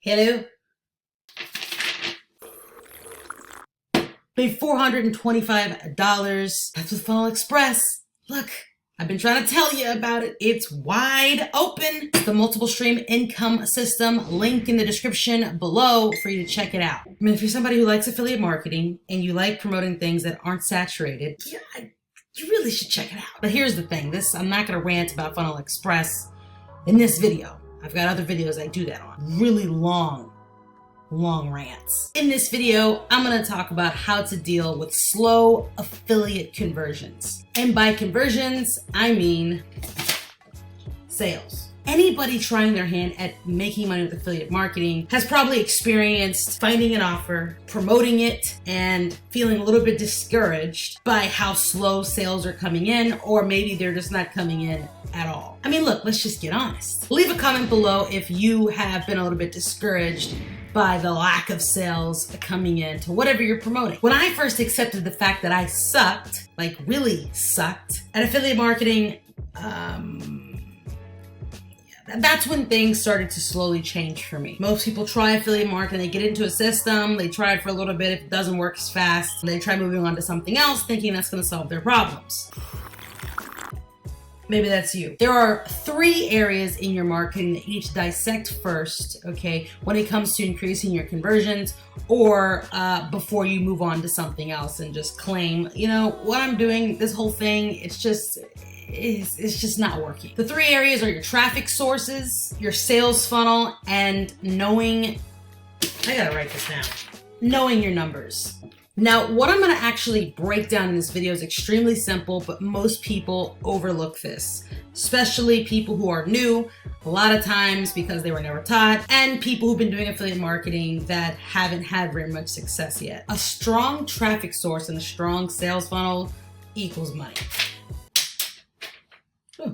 Hello? Paid $425. That's with Funnel Express. Look, I've been trying to tell you about it. It's wide open. It's the multiple stream income system. Link in the description below for you to check it out. I mean, if you're somebody who likes affiliate marketing and you like promoting things that aren't saturated, you really should check it out. But here's the thing. I'm not going to rant about Funnel Express in this video. I've got other videos I do that on. Really long rants. In this video, I'm going to talk about how to deal with slow affiliate conversions. And by conversions, I mean sales. Anybody trying their hand at making money with affiliate marketing has probably experienced finding an offer, promoting it, and feeling a little bit discouraged by how slow sales are coming in, or maybe they're just not coming in at all. I mean, look, let's just get honest. Leave a comment below if you have been a little bit discouraged by the lack of sales coming in to whatever you're promoting. When I first accepted the fact that I sucked, like really sucked, at affiliate marketing, that's when things started to slowly change for me. Most people try affiliate marketing, they get into a system, they try it for a little bit, if it doesn't work as fast, they try moving on to something else thinking that's gonna solve their problems. Maybe that's you. There are 3 areas in your marketing that you need to dissect first, okay, when it comes to increasing your conversions, or before you move on to something else and just claim, you know, what I'm doing, this whole thing, it's just not working. The 3 areas are your traffic sources, your sales funnel, and knowing your numbers. Now, what I'm gonna actually break down in this video is extremely simple, but most people overlook this, especially people who are new, a lot of times because they were never taught, and people who've been doing affiliate marketing that haven't had very much success yet. A strong traffic source and a strong sales funnel equals money.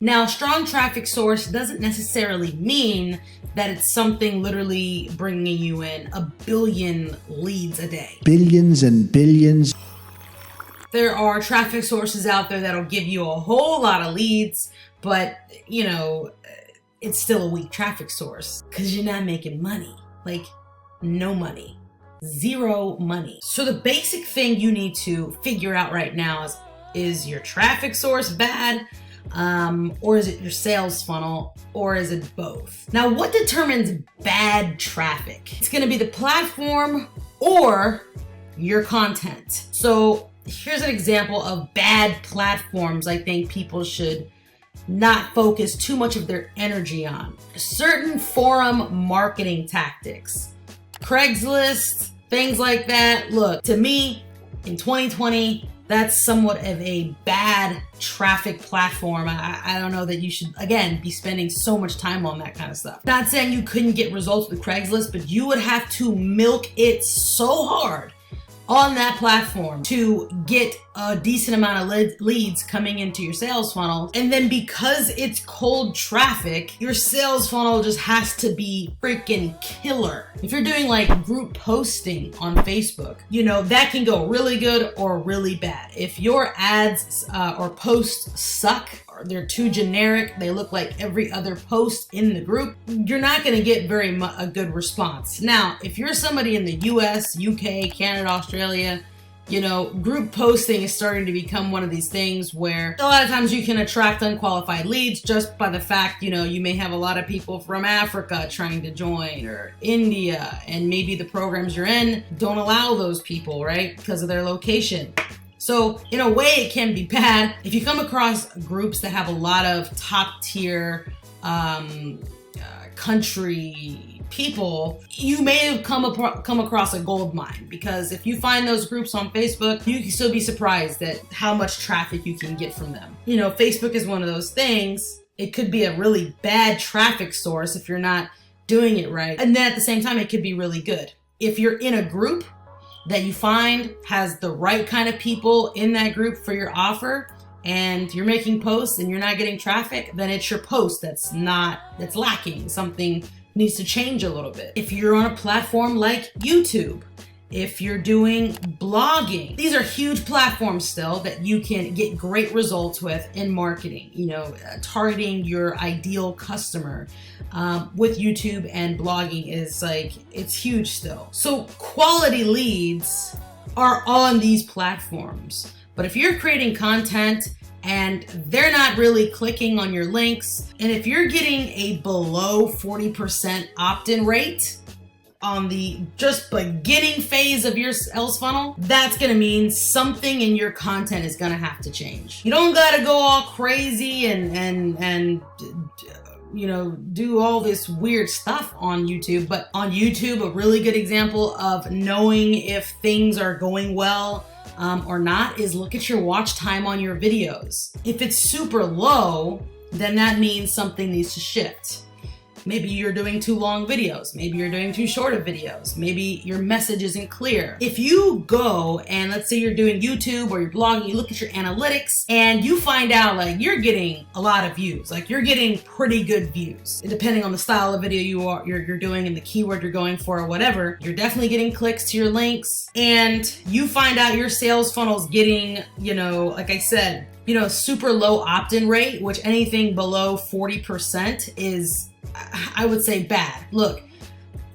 Now, a strong traffic source doesn't necessarily mean that it's something literally bringing you in a billion leads a day. Billions and billions. There are traffic sources out there that'll give you a whole lot of leads, but, you know, it's still a weak traffic source because you're not making money. Like, no money. Zero money. So the basic thing you need to figure out right now is your traffic source bad? Or is it your sales funnel, or is it both? Now, what determines bad traffic? It's gonna be the platform or your content. So here's an example of bad platforms I think people should not focus too much of their energy on. Certain forum marketing tactics, Craigslist, things like that. Look, to me, in 2020, that's somewhat of a bad traffic platform. I don't know that you should, again, be spending so much time on that kind of stuff. Not saying you couldn't get results with Craigslist, but you would have to milk it so hard on that platform to get a decent amount of leads coming into your sales funnel. And then because it's cold traffic, your sales funnel just has to be freaking killer. If you're doing like group posting on Facebook, you know, that can go really good or really bad. If your ads or posts suck, or they're too generic, they look like every other post in the group, you're not gonna get a good response. Now, if you're somebody in the US, UK, Canada, Australia, you know, group posting is starting to become one of these things where a lot of times you can attract unqualified leads just by the fact, you know, you may have a lot of people from Africa trying to join, or India, and maybe the programs you're in don't allow those people, right? Because of their location. So in a way it can be bad. If you come across groups that have a lot of top tier country people, you may have come across a gold mine, because if you find those groups on Facebook, you can still be surprised at how much traffic you can get from them. You know, Facebook is one of those things. It could be a really bad traffic source if you're not doing it right. And then at the same time, it could be really good. If you're in a group that you find has the right kind of people in that group for your offer, and you're making posts and you're not getting traffic, then it's your post that's lacking. Something needs to change a little bit. If you're on a platform like YouTube if you're doing blogging. These are huge platforms still that you can get great results with in marketing, targeting your ideal customer with YouTube and blogging is it's huge still. So quality leads are on these platforms. But if you're creating content and they're not really clicking on your links, and if you're getting a below 40% opt-in rate on the just beginning phase of your sales funnel, that's gonna mean something in your content is gonna have to change. You don't gotta go all crazy and do all this weird stuff on YouTube, but on YouTube, a really good example of knowing if things are going well or not is look at your watch time on your videos. If it's super low, then that means something needs to shift. Maybe you're doing too long videos. Maybe you're doing too short of videos. Maybe your message isn't clear. If you go and let's say you're doing YouTube or you're blogging, you look at your analytics and you find out you're getting a lot of views, you're getting pretty good views. Depending on the style of video you're doing and the keyword you're going for or whatever, you're definitely getting clicks to your links, and you find out your sales funnel's getting, like I said, super low opt-in rate, which anything below 40% is, I would say, bad. Look,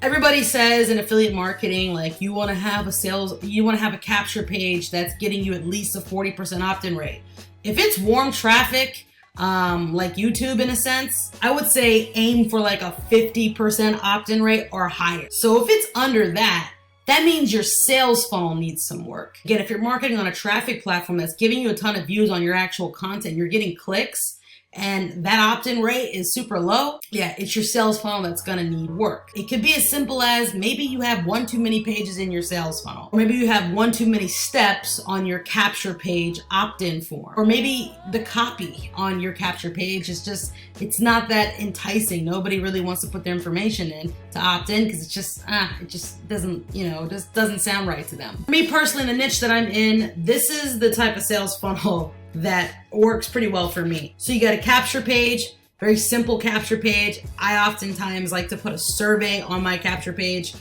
everybody says in affiliate marketing, you want to have a capture page that's getting you at least a 40% opt-in rate. If it's warm traffic, like YouTube in a sense, I would say aim for a 50% opt-in rate or higher. So if it's under that means your sales funnel needs some work. Again, if you're marketing on a traffic platform that's giving you a ton of views on your actual content, you're getting clicks, and that opt-in rate is super low, it's your sales funnel that's gonna need work. It could be as simple as maybe you have one too many pages in your sales funnel, or maybe you have one too many steps on your capture page opt-in form, or maybe the copy on your capture page is just, it's not that enticing. Nobody really wants to put their information in to opt in because it just doesn't, just doesn't sound right to them. For me personally, in the niche that I'm in, this is the type of sales funnel that works pretty well for me. So you got a capture page, very simple capture page. I oftentimes like to put a survey on my capture page.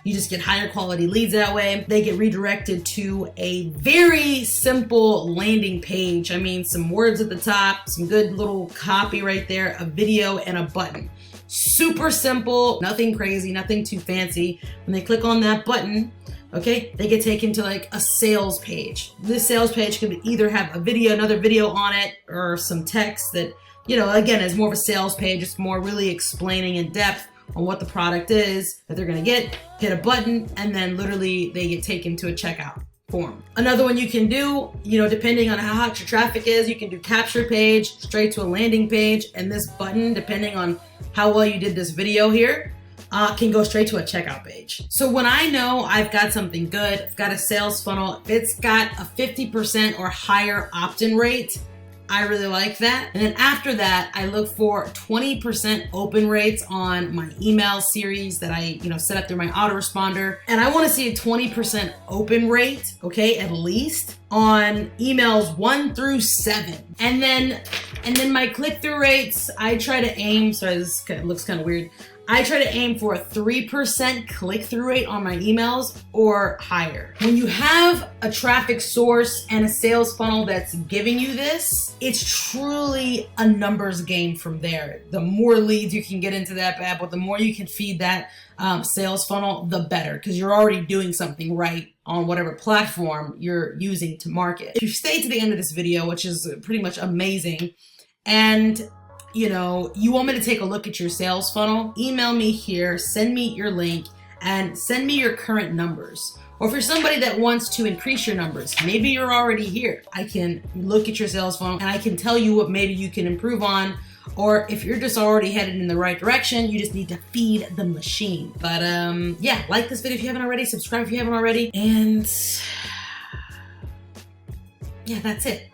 You just get higher quality leads that way. They get redirected to a very simple landing page. I mean, some words at the top, some good little copy right there, a video, and a button. Super simple, nothing crazy, nothing too fancy. When they click on that button, okay, they get taken to a sales page. This sales page could either have another video on it, or some text that, again, is more of a sales page. It's more really explaining in depth on what the product is that they're gonna get, hit a button, and then literally they get taken to a checkout form. Another one you can do, depending on how hot your traffic is, you can do capture page straight to a landing page, and this button, depending on how well you did this video here, can go straight to a checkout page. So when I know I've got something good, I've got a sales funnel, if it's got a 50% or higher opt-in rate, I really like that. And then after that, I look for 20% open rates on my email series that I, set up through my autoresponder. And I want to see a 20% open rate, okay, at least on emails 1 through 7. And then my click-through rates, I try to aim, sorry, this looks kind of weird. I try to aim for a 3% click-through rate on my emails or higher. When you have a traffic source and a sales funnel that's giving you this, it's truly a numbers game from there. The more leads you can get into that bad boy, the more you can feed that sales funnel, the better, because you're already doing something right on whatever platform you're using to market. If you stay to the end of this video, which is pretty much amazing, and you want me to take a look at your sales funnel, email me here, send me your link, and send me your current numbers. Or if you're somebody that wants to increase your numbers, maybe you're already here. I can look at your sales funnel and I can tell you what maybe you can improve on. Or if you're just already headed in the right direction, you just need to feed the machine. But yeah, like this video if you haven't already, subscribe if you haven't already, and yeah, that's it.